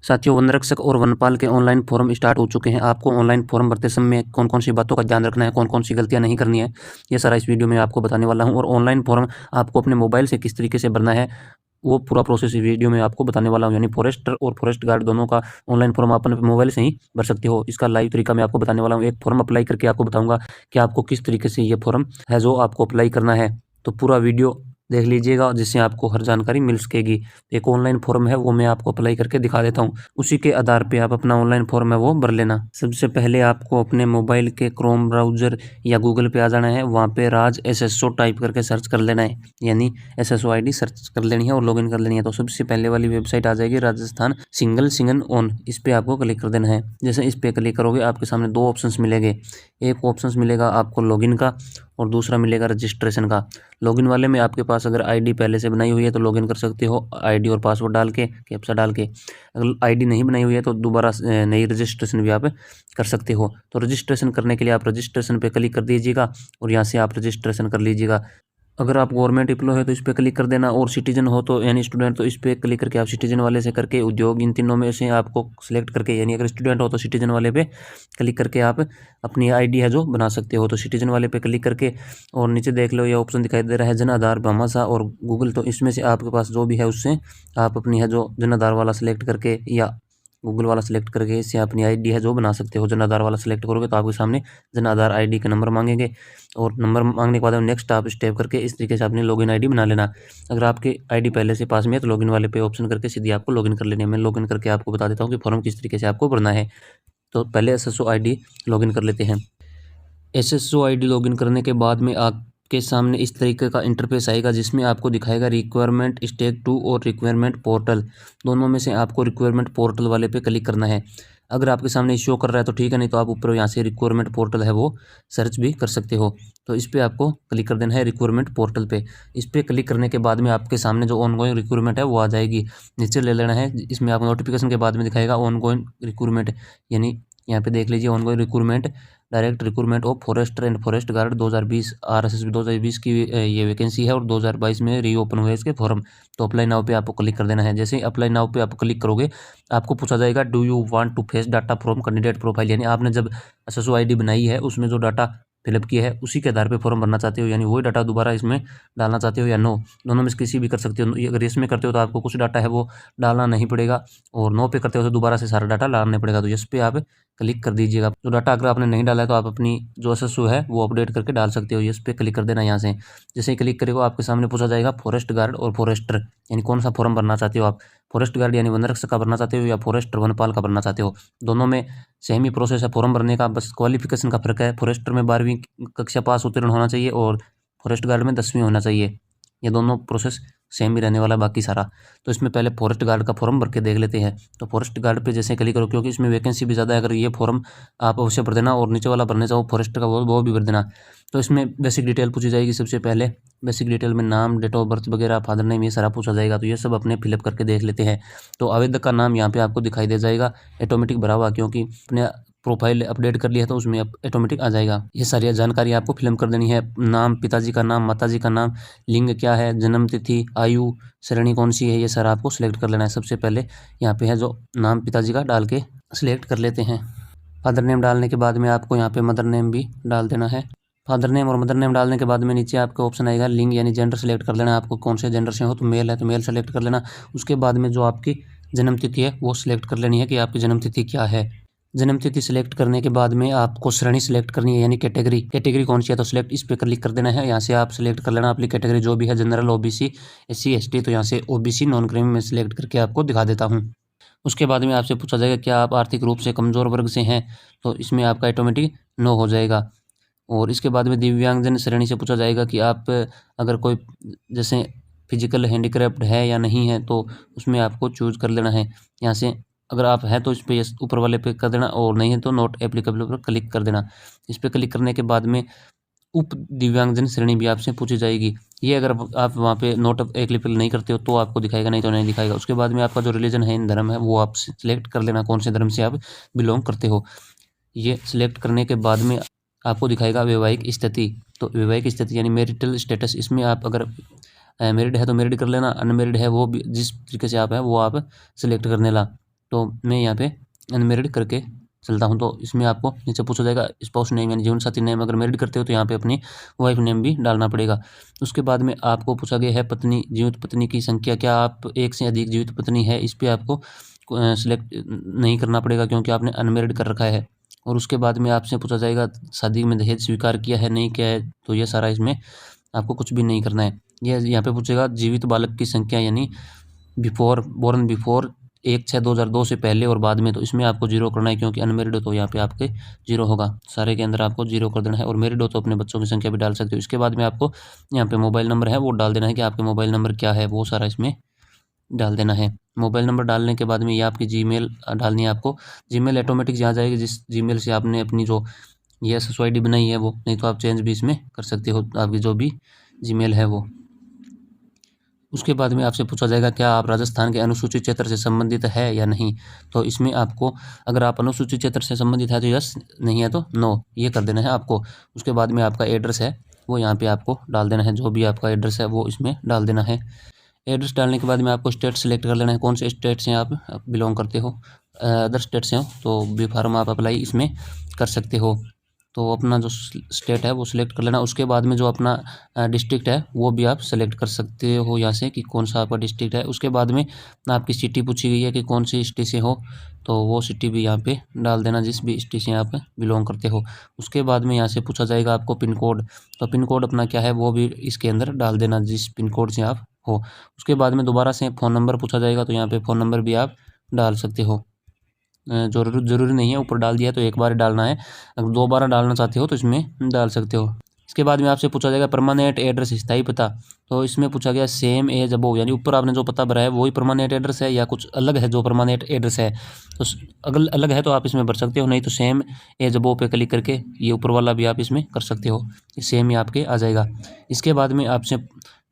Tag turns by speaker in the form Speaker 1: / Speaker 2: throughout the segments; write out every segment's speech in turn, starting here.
Speaker 1: साथियों, वन रक्षक और वनपाल के ऑनलाइन फॉर्म स्टार्ट हो चुके हैं। आपको ऑनलाइन फॉर्म भरते समय कौन कौन सी बातों का ध्यान रखना है, कौन कौन सी गलतियां नहीं करनी है, ये सारा इस वीडियो में आपको बताने वाला हूं। और ऑनलाइन फॉर्म आपको अपने मोबाइल से किस तरीके से भरना है, वो पूरा प्रोसेस इस वीडियो में आपको बताने वाला हूं। यानी फॉरेस्टर और फॉरेस्ट गार्ड दोनों का ऑनलाइन फॉर्म आप अपने मोबाइल से ही भर सकते हो। इसका लाइव तरीका मैं आपको बताने वाला हूँ। एक फॉर्म अप्लाई करके आपको बताऊंगा कि आपको किस तरीके से ये फॉर्म है जो आपको अप्लाई करना है। तो पूरा वीडियो देख लीजिएगा, जिससे आपको हर जानकारी मिल सकेगी। एक ऑनलाइन फॉर्म है, वो मैं आपको अप्लाई करके दिखा देता हूँ। उसी के आधार पे आप अपना ऑनलाइन फॉर्म है वो भर लेना। सबसे पहले आपको अपने मोबाइल के क्रोम ब्राउजर या गूगल पे आ जाना है। वहाँ पे राज SSO टाइप करके सर्च कर लेना है, यानी SSO ID सर्च कर लेनी है और लॉगिन कर लेनी है। तो सबसे पहले वाली वेबसाइट आ जाएगी राजस्थान सिंगल ऑन। इस पे आपको क्लिक कर देना है। जैसे इस पे क्लिक करोगे, आपके सामने दो ऑप्शंस मिलेंगे। एक ऑप्शंस मिलेगा आपको लॉगिन का और दूसरा मिलेगा रजिस्ट्रेशन का। लॉगिन वाले में आपके पास अगर आईडी पहले से बनाई हुई है तो लॉगिन कर सकते हो, आईडी और पासवर्ड डाल के, कैप्चा डाल के। अगर आईडी नहीं बनाई हुई है तो दोबारा नई रजिस्ट्रेशन भी आप कर सकते हो। तो रजिस्ट्रेशन करने के लिए आप रजिस्ट्रेशन पे क्लिक कर दीजिएगा और यहाँ से आप रजिस्ट्रेशन कर लीजिएगा। अगर आप गवर्नमेंट एम्प्लॉय है तो इस पर क्लिक कर देना, और सिटीजन हो तो यानी स्टूडेंट, तो इस पर क्लिक करके आप सिटीजन वाले से करके उद्योग, इन तीनों में से आपको सिलेक्ट करके, यानी अगर स्टूडेंट हो तो सिटीजन वाले पे क्लिक करके आप अपनी आईडी है जो बना सकते हो। तो सिटीजन वाले पे क्लिक करके और नीचे देख लो, ये ऑप्शन दिखाई दे रहा है जन आधार, भामाशाह और गूगल। तो इसमें से आपके पास जो भी है उससे आप अपनी है जो जन आधार वाला सिलेक्ट करके या गूगल वाला सिलेक्ट करके इससे अपनी आईडी है जो बना सकते हो। जन आधार वाला सिलेक्ट करोगे तो आपके सामने जन आधार आईडी का नंबर मांगेंगे, और नंबर मांगने के बाद नेक्स्ट आप स्टेप करके इस तरीके से अपनी लॉगिन आईडी बना लेना। अगर आपकी आईडी पहले से पास में है तो लॉगिन वाले पे ऑप्शन करके सीधी आपको लॉगिन कर लेनी है। मैं लॉगिन करके आपको बता देता हूँ कि फॉर्म किस तरीके से आपको भरना है। तो पहले SSO ID लॉगिन कर लेते हैं। SSO ID लॉगिन करने के बाद में आपके सामने इस तरीके का इंटरफेस आएगा, जिसमें आपको दिखाएगा रिक्वायरमेंट स्टेप 2 और रिक्वायरमेंट पोर्टल। दोनों में से आपको रिक्वायरमेंट पोर्टल वाले पे क्लिक करना है। अगर आपके सामने शो कर रहा है तो ठीक है, नहीं तो आप ऊपर यहाँ से रिक्वायरमेंट पोर्टल है वो सर्च भी कर सकते हो। तो इस पर आपको क्लिक कर देना है, रिक्वायरमेंट पोर्टल पे। इस पर क्लिक करने के बाद में आपके सामने जो ऑनगोइंग रिक्वायरमेंट है वो आ जाएगी। नीचे ले लेना है, इसमें आप नोटिफिकेशन के बाद में दिखाएगा ऑनगोइंग रिक्वायरमेंट, यानी यहाँ पे देख लीजिए ongoing requirement, direct recruitment of forester and forest guard 2020 RSS 2020 की ये वैकेंसी है और 2022 में रीओपन हुए इसके फॉर्म। तो अप्लाई नाउ पे आपको क्लिक कर देना है। जैसे ही अप्लाई नाउ पे आप क्लिक करोगे, आपको पूछा जाएगा do you want to fetch data from candidate profile, यानी आपने जब SSO ID बनाई है उसमें जो डाटा फिलअप किया है उसी के आधार पे फॉर्म भरना चाहते हो, यानी वही डाटा दोबारा इसमें डालना चाहते हो या नो। दोनों में से किसी भी कर सकते हो। अगर इसमें करते हो तो आपको कुछ डाटा है वो डालना नहीं पड़ेगा, और नो पे करते हो तो दोबारा से सारा डाटा डालना पड़ेगा। तो इस पे आप क्लिक कर दीजिएगा। जो डाटा अगर आपने नहीं डाला है तो आप अपनी जो SSO है वो अपडेट करके डाल सकते हो। इस पे क्लिक कर देना यहाँ से। जैसे ही क्लिक करेगा आपके सामने पूछा जाएगा फॉरेस्ट गार्ड और फॉरेस्टर, यानी कौन सा फॉर्म भरना चाहते हो आप। फॉरेस्ट गार्ड यानी वन रक्षक का भरना चाहते हो या फॉरेस्टर वनपाल का भरना चाहते हो। दोनों में सेम ही प्रोसेस है फॉर्म भरने का, बस क्वालिफिकेशन का फर्क है। फॉरेस्टर में 12वीं कक्षा पास उत्तीर्ण होना चाहिए और फॉरेस्ट गार्ड में 10वीं होना चाहिए। ये दोनों प्रोसेस सेम ही रहने वाला है बाकी सारा। तो इसमें पहले फॉरेस्ट गार्ड का फॉर्म भर के देख लेते हैं। तो फॉरेस्ट गार्ड पे जैसे क्लिक करो, क्योंकि इसमें वैकेंसी भी ज़्यादा है, अगर ये फॉर्म आप अवश्य भर देना, और नीचे वाला भरने चाहो फॉरेस्ट का वो भी भर देना। तो इसमें बेसिक डिटेल पूछी जाएगी। सबसे पहले बेसिक डिटेल में नाम, डेट ऑफ बर्थ वगैरह, फादर नेम, ये सारा पूछा जाएगा। तो ये सब अपने फिलअप करके देख लेते हैं। तो आवेदक का नाम यहाँ पे आपको दिखाई दे जाएगा, ऑटोमेटिक भरा हुआ, क्योंकि अपने प्रोफाइल अपडेट कर लिया है तो उसमें ऑटोमेटिक आ जाएगा। ये सारी जानकारी आपको फिलअप कर देनी है। नाम, पिताजी का नाम, माताजी का नाम, लिंग क्या है, जन्म तिथि, आयु, श्रेणी कौन सी है, ये सारा आपको सिलेक्ट कर लेना है। सबसे पहले यहाँ पे है जो नाम पिताजी का डाल के सिलेक्ट कर लेते हैं। फादर नेम डालने के बाद में आपको यहाँ पे मदर नेम भी डाल देना है। फादर नेम और मदर नेम डालने के बाद में नीचे आपका ऑप्शन आएगा लिंग, यानी जेंडर सेलेक्ट कर लेना है। आपको कौन से जेंडर से हो, तो मेल है तो मेल सेलेक्ट कर लेना। उसके बाद में जो आपकी जन्म तिथि है वो सिलेक्ट कर लेनी है कि आपकी जन्म तिथि क्या है। जन्म तिथि सिलेक्ट करने के बाद में आपको श्रेणी सिलेक्ट करनी है, यानी कैटेगरी कौन सी है। तो सिलेक्ट इस पे क्लिक कर देना है। यहाँ से आप सिलेक्ट कर लेना अपनी कैटेगरी जो भी है, जनरल, OBC, SC ST। तो यहाँ से OBC नॉन क्रीमी में सिलेक्ट करके आपको दिखा देता हूँ। उसके बाद में आपसे पूछा जाएगा क्या आप आर्थिक रूप से कमज़ोर वर्ग से हैं, तो इसमें आपका ऑटोमेटिक नो हो जाएगा। और इसके बाद में दिव्यांगजन श्रेणी से पूछा जाएगा कि आप अगर कोई जैसे फिजिकल हैंडीक्राफ्ट है या नहीं है, तो उसमें आपको चूज कर लेना है। यहाँ से अगर आप है तो इस पर ऊपर वाले पे कर देना, और नहीं है तो नॉट एप्लीकेबल पर क्लिक कर देना। इस पर क्लिक करने के बाद में उप दिव्यांगजन श्रेणी भी आपसे पूछी जाएगी। ये अगर आप वहाँ पे नोट एप्लीकेबल नहीं करते हो तो आपको दिखाएगा, नहीं तो नहीं दिखाएगा। उसके बाद में आपका जो रिलीजन है, धर्म है, वो आप सिलेक्ट कर लेना, कौन से धर्म से आप बिलोंग करते हो। ये सिलेक्ट करने के बाद में आपको दिखाएगा वैवाहिक स्थिति। तो वैवाहिक स्थिति यानी मैरिटल स्टेटस, इसमें आप अगर मैरिड है तो मैरिड कर लेना, अनमेरिड है वो भी जिस तरीके से आप है वो आप सिलेक्ट करने ला। तो मैं यहाँ पे अनमेरिड करके चलता हूँ। तो इसमें आपको नीचे पूछा जाएगा स्पाउस नेम यानी जीवन साथी नेम। अगर मैरिड करते हो तो यहाँ पे अपनी वाइफ नेम भी डालना पड़ेगा। उसके बाद में आपको पूछा गया है पत्नी, जीवित पत्नी की संख्या, क्या आप एक से अधिक जीवित पत्नी है, इस पर आपको सिलेक्ट नहीं करना पड़ेगा क्योंकि आपने अनमेरिड कर रखा है। और उसके बाद में आपसे पूछा जाएगा शादी में दहेज स्वीकार किया है नहीं किया है, तो ये सारा इसमें आपको कुछ भी नहीं करना है। ये यहाँ पे पूछेगा जीवित बालक की संख्या यानी बोर्न बिफोर 1/6/2002 से पहले और बाद में, तो इसमें आपको जीरो करना है क्योंकि अनमेरिड हो तो यहाँ पे आपके जीरो होगा। सारे के अंदर आपको जीरो कर देना है। और मेरिड हो तो अपने बच्चों की संख्या भी डाल सकते हो। इसके बाद में आपको यहाँ पे मोबाइल नंबर है वो डाल देना है कि आपके मोबाइल नंबर क्या है, वो सारा इसमें डाल देना है। मोबाइल नंबर डालने के बाद में ये आपकी जीमेल डालनी है आपको। जीमेल ऑटोमेटिक जहाँ जाएगी जिस जीमेल से आपने अपनी जो ये SSID बनाई है वो, नहीं तो आप चेंज भी इसमें कर सकते हो आपकी जो भी जीमेल है वो। उसके बाद में आपसे पूछा जाएगा क्या आप राजस्थान के अनुसूचित क्षेत्र से संबंधित है या नहीं। तो इसमें आपको अगर आप अनुसूचित क्षेत्र से संबंधित है तो यस, नहीं है तो नो, ये कर देना है आपको। उसके बाद में आपका एड्रेस है वो यहाँ पे आपको डाल देना है। जो भी आपका एड्रेस है वो इसमें डाल देना है। एड्रेस डालने के बाद में आपको स्टेट सेलेक्ट कर लेना है, कौन से स्टेट से आप बिलोंग करते हो। अदर स्टेट से हो तो बी फार्म आप अप्लाई इसमें कर सकते हो। तो अपना जो स्टेट है वो सिलेक्ट कर लेना। उसके बाद में जो अपना डिस्ट्रिक्ट है वो भी आप सेलेक्ट कर सकते हो यहाँ से कि कौन सा आपका डिस्ट्रिक्ट है। उसके बाद में आपकी सिटी पूछी गई है कि कौन सी सिटी से हो, तो वो सिटी भी यहाँ पे डाल देना जिस भी सिटी से आप बिलोंग करते हो। उसके बाद में यहाँ से पूछा जाएगा आपको पिन कोड, तो पिन कोड अपना क्या है वो भी इसके अंदर डाल देना जिस पिन कोड से आप हो। उसके बाद में दोबारा से फ़ोन नंबर पूछा जाएगा, तो यहाँ पे फ़ोन नंबर भी आप डाल सकते हो। ज़रूरी नहीं है, ऊपर डाल दिया तो एक बार डालना है, अगर दो बार डालना चाहते हो तो इसमें डाल सकते हो। इसके बाद में आपसे पूछा जाएगा परमानेंट एड्रेस स्थायी पता, तो इसमें पूछा गया सेम एज अबव यानी ऊपर आपने जो पता भरा है वही परमानेंट एड्रेस है या कुछ अलग है जो परमानेंट एड्रेस है। तो अगर अलग है तो आप इसमें भर सकते हो, नहीं तो सेम एज अबव पे क्लिक करके ये ऊपर वाला भी आप इसमें कर सकते हो, सेम ही आपके आ जाएगा। इसके बाद में आपसे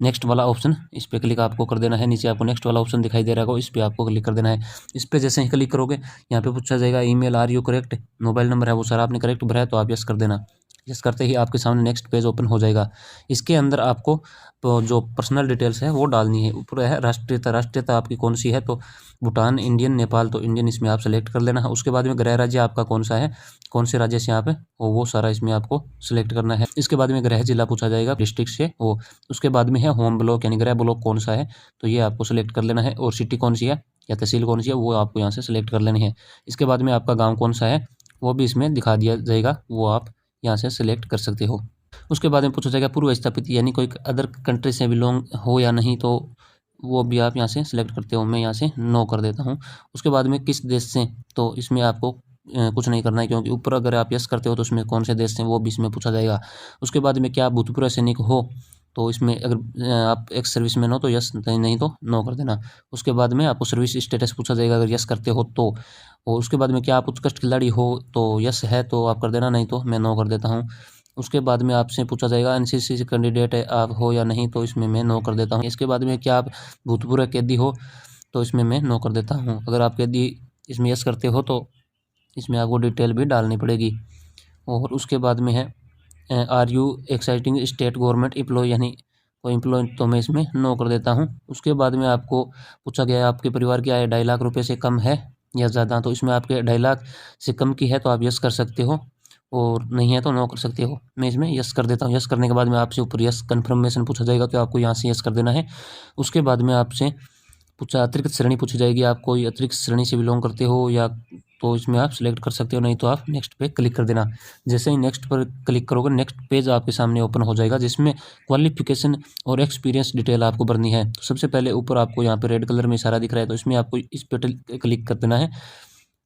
Speaker 1: नेक्स्ट वाला ऑप्शन इस पर क्लिक आपको कर देना है। नीचे आपको नेक्स्ट वाला ऑप्शन दिखाई दे रहा होगा, इस पर आपको क्लिक कर देना है। इस पर जैसे ही क्लिक करोगे यहाँ पे पूछा जाएगा email are you correct, mobile number है वो सारा आपने करेक्ट भरा है तो आप यस कर देना। यस करते ही आपके सामने नेक्स्ट पेज ओपन हो जाएगा। इसके अंदर आपको तो जो पर्सनल डिटेल्स है वो डालनी है। ऊपर है राष्ट्रीयता, राष्ट्रीयता आपकी कौन सी है, तो भूटान, इंडियन, नेपाल, तो इंडियन इसमें आप सेलेक्ट कर लेना है। उसके बाद में गृह राज्य आपका कौन सा है, कौन से राज्य से आप है वो सारा इसमें आपको सेलेक्ट करना है। इसके बाद में गृह जिला पूछा जाएगा डिस्ट्रिक्ट से हो। उसके बाद में है होम ब्लॉक यानी गृह ब्लॉक कौन सा है, तो ये आपको सेलेक्ट कर लेना है। और सिटी कौन सी है या तहसील कौन सी है वो आपको यहाँ से सेलेक्ट कर लेनी है। इसके बाद में आपका गाँव कौन सा है वो भी इसमें दिखा दिया जाएगा, वो आप यहाँ से सेलेक्ट कर सकते हो। उसके बाद में पूछा जाएगा पूर्व स्थापित यानी कोई अदर कंट्री से बिलोंग हो या नहीं, तो वो भी आप यहाँ से सिलेक्ट करते हो। मैं यहाँ से नो कर देता हूँ। उसके बाद में किस देश से, तो इसमें आपको कुछ नहीं करना है क्योंकि ऊपर अगर आप यस करते हो तो उसमें कौन से देश से वो भी इसमें पूछा जाएगा। उसके बाद में क्या आप भूतपूर्व सैनिक हो, तो इसमें अगर आप एक्स सर्विसमैन हो तो यस, नहीं तो नो कर देना। उसके बाद में आपको सर्विस स्टेटस पूछा जाएगा, अगर यस करते हो तो। और उसके बाद में क्या आप उत्कृष्ट खिलाड़ी हो, तो यस है तो आप कर देना, नहीं तो मैं नो कर देता हूँ। उसके बाद में आपसे पूछा जाएगा एनसीसी से कैंडिडेट है आप हो या नहीं, तो इसमें मैं नो कर देता हूँ। इसके बाद में क्या आप भूतपूर्व कैदी हो, तो इसमें मैं नो कर देता हूँ। अगर आप कैदी इसमें यस करते हो तो इसमें आपको डिटेल भी डालनी पड़ेगी। और उसके बाद में है are you exciting state government employ यानी कोई एम्प्लॉय, तो मैं इसमें नो कर देता हूँ। उसके बाद में आपको पूछा गया है आपके परिवार की आय 2.5 लाख रुपये से कम है या ज़्यादा, तो इसमें आपके 2.5 लाख से कम की है तो आप यस कर सकते हो, और नहीं है तो नो कर सकते हो। मैं इसमें यस कर देता हूँ। यस करने के बाद में आपसे ऊपर यस कन्फर्मेशन पूछा जाएगा, तो आपको यहाँ से यस कर देना है। उसके बाद में आपसे पूछा अतिरिक्त श्रेणी पूछी जाएगी, आप कोई अतिरिक्त श्रेणी से बिलोंग करते हो या, तो इसमें आप सिलेक्ट कर सकते हो, नहीं तो आप नेक्स्ट पे क्लिक कर देना। जैसे ही नेक्स्ट पर क्लिक करोगे नेक्स्ट पेज आपके सामने ओपन हो जाएगा जिसमें क्वालिफिकेशन और एक्सपीरियंस डिटेल आपको भरनी है। तो सबसे पहले ऊपर आपको यहाँ पे रेड कलर में इशारा दिख रहा है, तो इसमें आपको इस पे क्लिक कर देना है।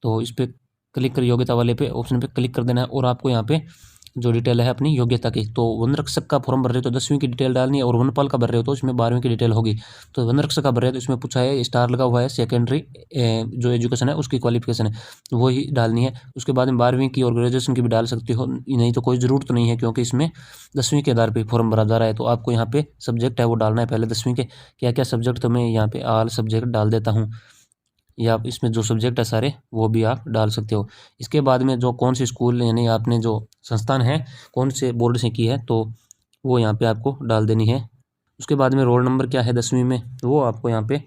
Speaker 1: तो इस पर क्लिक कर योग्यता वाले पे ऑप्शन पे क्लिक कर देना है। और आपको यहाँ पे जो डिटेल है अपनी योग्यता की, तो वन रक्षक का फॉर्म भर रहे हो तो 10वीं की डिटेल डालनी है, और वनपाल का भर रहे हो तो इसमें 12वीं की डिटेल होगी। तो वन रक्षक का भर रहे हो तो इसमें पूछा है स्टार लगा हुआ है सेकेंडरी जो एजुकेशन है उसकी क्वालिफिकेशन है वो ही डालनी है। उसके बाद में 12वीं की और ग्रेजुएशन की भी डाल सकती हो, नहीं तो कोई ज़रूरत नहीं है क्योंकि इसमें 10वीं के आधार पर फॉर्म भरा जा रहा है। तो आपको यहाँ पे सब्जेक्ट है वो डालना है पहले 10वीं के क्या क्या सब्जेक्ट, तो मैं यहाँ पे ऑल सब्जेक्ट डाल देता हूँ, या आप इसमें जो सब्जेक्ट है सारे वो भी आप डाल सकते हो। इसके बाद में जो कौन सी स्कूल यानी आपने जो संस्थान है कौन से बोर्ड से की है, तो वो यहाँ पे आपको डाल देनी है। उसके बाद में रोल नंबर क्या है 10वीं में, वो आपको यहाँ पे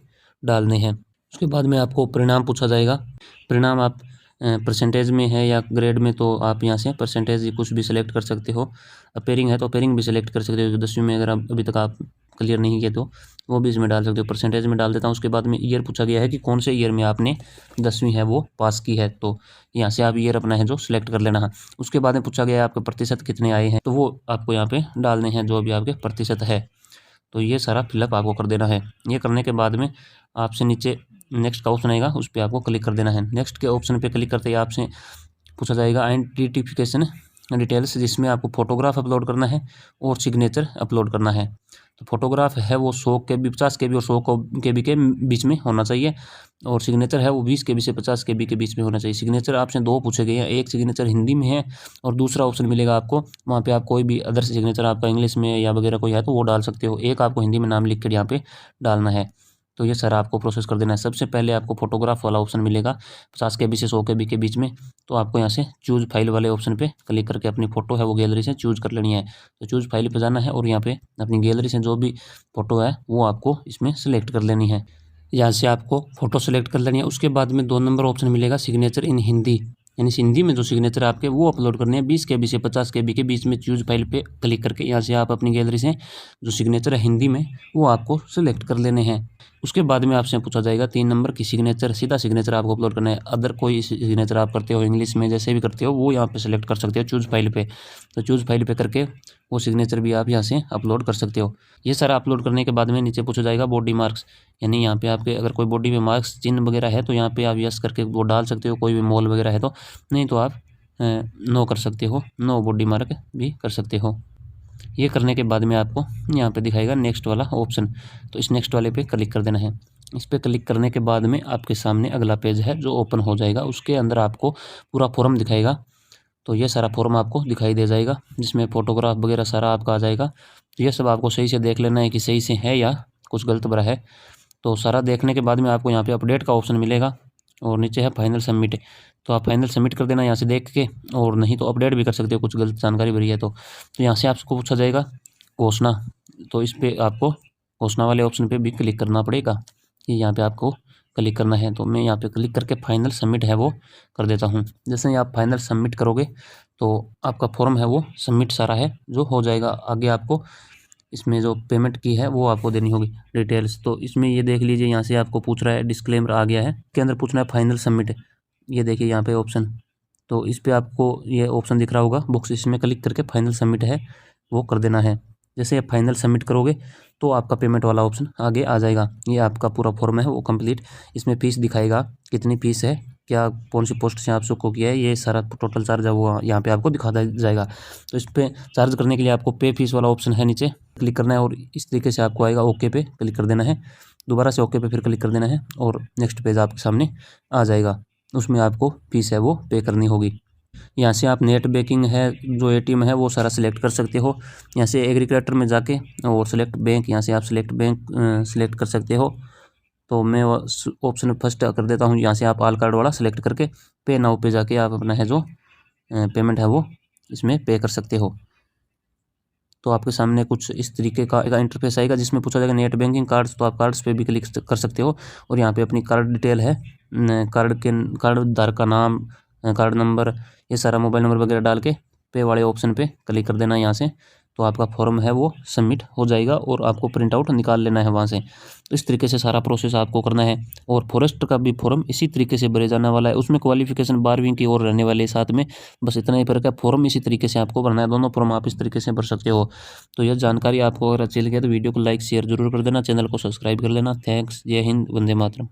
Speaker 1: डालने हैं। उसके बाद में आपको परिणाम पूछा जाएगा। परिणाम आप परसेंटेज में है या ग्रेड में, तो आप यहाँ से परसेंटेज कुछ भी सिलेक्ट कर सकते हो। अपेयरिंग है तो अपेयरिंग भी सिलेक्ट कर सकते हो। 10वीं में अगर आप अभी तक आप क्लियर नहीं किए तो वो भी इसमें डाल सकते हो। परसेंटेज में डाल देता हूँ। उसके बाद में ईयर पूछा गया है कि कौन से ईयर में आपने 10वीं है वो पास की है, तो यहाँ से आप ईयर अपना है जो सिलेक्ट कर लेना है। उसके बाद में पूछा गया है आपके प्रतिशत कितने आए हैं, तो वो आपको यहाँ पे डालने हैं जो भी आपके प्रतिशत है। तो ये सारा फिलअप आपको कर देना है। ये करने के बाद में आपसे नीचे नेक्स्ट का ऑप्शन आएगा, उस पर आपको क्लिक कर देना है। नेक्स्ट के ऑप्शन पे क्लिक करते ही आपसे पूछा जाएगा आइडेंटिफिकेशन डिटेल्स, जिसमें आपको फोटोग्राफ अपलोड करना है और सिग्नेचर अपलोड करना है। तो फोटोग्राफ है वो 100 KB 50 KB और 100 KB के बीच में होना चाहिए, और सिग्नेचर है वो 20 KB से 50 KB के बीच में होना चाहिए। सिग्नेचर आपसे 2 पूछे गए हैं, एक सिग्नेचर हिंदी में है और दूसरा ऑप्शन मिलेगा आपको, वहाँ पे आप कोई भी अदर सिग्नेचर आपका इंग्लिश में या वगैरह कोई है तो वो डाल सकते हो। एक आपको हिंदी में नाम लिख कर यहाँ पे डालना है। तो ये सारा आपको प्रोसेस कर देना है। सबसे पहले आपको फोटोग्राफ वाला ऑप्शन मिलेगा 50 KB से 100 KB के बीच में, तो आपको यहाँ से चूज़ फाइल वाले ऑप्शन पे क्लिक करके अपनी फ़ोटो है वो गैलरी से चूज़ कर लेनी है। तो चूज़ फाइल पे जाना है और यहाँ पे अपनी गैलरी से जो भी फ़ोटो है वो आपको इसमें सेलेक्ट कर लेनी है। यहाँ से आपको फ़ोटो सेलेक्ट कर लेनी है। उसके बाद में 2 नंबर ऑप्शन मिलेगा सिग्नेचर इन हिंदी, यानी हिंदी में जो सिग्नेचर आपके वो अपलोड करने हैं 20 KB से 50 KB के बीच में। चूज़ फाइल पे क्लिक करके यहाँ से आप अपनी गैलरी से जो सिग्नेचर है हिंदी में वो आपको सेलेक्ट कर लेने हैं। उसके बाद में आपसे पूछा जाएगा 3 नंबर की सिग्नेचर, सीधा सिग्नेचर आपको अपलोड करना है। अदर कोई सिग्नेचर आप करते हो इंग्लिश में जैसे भी करते हो वो यहाँ पे सेलेक्ट कर सकते हो चूज़ फाइल पे। तो चूज़ फाइल पे करके वो सिग्नेचर भी आप यहाँ से अपलोड कर सकते हो। ये सारा अपलोड करने के बाद में नीचे पूछा जाएगा बॉडी मार्क्स, यानी यहाँ पे आपके अगर कोई बॉडी में मार्क्स चिन्ह वगैरह है तो यहाँ पे आप यस करके वो डाल सकते हो। कोई भी मोल वगैरह है तो, नहीं तो आप नो कर सकते हो, नो बॉडी मार्क भी कर सकते हो। ये करने के बाद में आपको यहाँ पे दिखाएगा नेक्स्ट वाला ऑप्शन, तो इस नेक्स्ट वाले पे क्लिक कर देना है। इस पर क्लिक करने के बाद में आपके सामने अगला पेज है जो ओपन हो जाएगा। उसके अंदर आपको पूरा फॉर्म दिखाएगा। तो ये सारा फॉर्म आपको दिखाई दे जाएगा जिसमें फ़ोटोग्राफ वगैरह सारा आपका आ जाएगा। तो ये सब आपको सही से देख लेना है कि सही से है या कुछ गलत भरा है। तो सारा देखने के बाद में आपको यहाँ पे अपडेट का ऑप्शन मिलेगा और नीचे है फाइनल सबमिट। तो आप फाइनल सबमिट कर देना यहाँ से देख के, और नहीं तो अपडेट भी कर सकते हो कुछ गलत जानकारी भरी है तो यहाँ से आपको पूछा जाएगा घोषणा। तो इस पर आपको घोषणा वाले ऑप्शन पे भी क्लिक करना पड़ेगा कि यहाँ पे आपको क्लिक करना है। तो मैं यहाँ पे क्लिक करके फाइनल सबमिट है वो कर देता हूँ। जैसे ही आप फाइनल सबमिट करोगे तो आपका फॉर्म है वो सबमिट सारा है जो हो जाएगा। आगे आपको इसमें जो पेमेंट की है वो आपको देनी होगी डिटेल्स। तो इसमें ये देख लीजिए यहाँ से आपको पूछ रहा है, डिस्क्लेमर आ गया है के अंदर पूछना है फाइनल सबमिट। ये देखिए यहाँ पे ऑप्शन, तो इस पर आपको ये ऑप्शन दिख रहा होगा बॉक्स, इसमें क्लिक करके फाइनल सबमिट है वो कर देना है। जैसे आप फाइनल सबमिट करोगे तो आपका पेमेंट वाला ऑप्शन आगे आ जाएगा। ये आपका पूरा फॉर्म है वो कंप्लीट। इसमें फीस दिखाएगा कितनी फीस है, क्या कौन सी पोस्ट से आप सबको किया है, ये सारा टोटल चार्ज है वो यहाँ पे आपको दिखा जाएगा। तो इस पर चार्ज करने के लिए आपको पे फीस वाला ऑप्शन है नीचे क्लिक करना है और इस तरीके से आपको आएगा। ओके पे क्लिक कर देना है, दोबारा से ओके पे फिर क्लिक कर देना है और नेक्स्ट पेज आपके सामने आ जाएगा। उसमें आपको फीस है वो पे करनी होगी। यहाँ से आप नेट बैंकिंग है जो ATM है वो सारा सिलेक्ट कर सकते हो। यहाँ से एग्रीकल्चर में जाके और सिलेक्ट बैंक, यहाँ से आप सिलेक्ट बैंक सिलेक्ट कर सकते हो। तो मैं ऑप्शन फर्स्ट कर देता हूँ। यहाँ से आप ऑल कार्ड वाला सिलेक्ट करके पे नाउ पे जाके आप अपना है जो पेमेंट है वो इसमें पे कर सकते हो। तो आपके सामने कुछ इस तरीके का एक इंटरफेस आएगा जिसमें पूछा जाएगा नेट बैंकिंग कार्ड्स, तो आप कार्ड्स पे भी क्लिक कर सकते हो और यहाँ पे अपनी कार्ड डिटेल है, कार्ड धारक का नाम, कार्ड नंबर, ये सारा मोबाइल नंबर वगैरह डाल के पे वाले ऑप्शन पे क्लिक कर देना यहाँ से। तो आपका फॉर्म है वो सबमिट हो जाएगा और आपको प्रिंट आउट निकाल लेना है वहाँ से। तो इस तरीके से सारा प्रोसेस आपको करना है। और फॉरेस्ट का भी फॉर्म इसी तरीके से भरे जाने वाला है, उसमें क्वालिफिकेशन 12वीं की ओर रहने वाले साथ में, बस इतना ही फर्क है। फॉर्म इसी तरीके से आपको भरना है, दोनों फॉर्म आप इस तरीके से भर सकते हो। तो यह जानकारी आपको अगर अच्छी लगे तो वीडियो को लाइक शेयर जरूर कर देना, चैनल को सब्सक्राइब कर लेना। थैंक्स, जय हिंद, वंदे मातरम।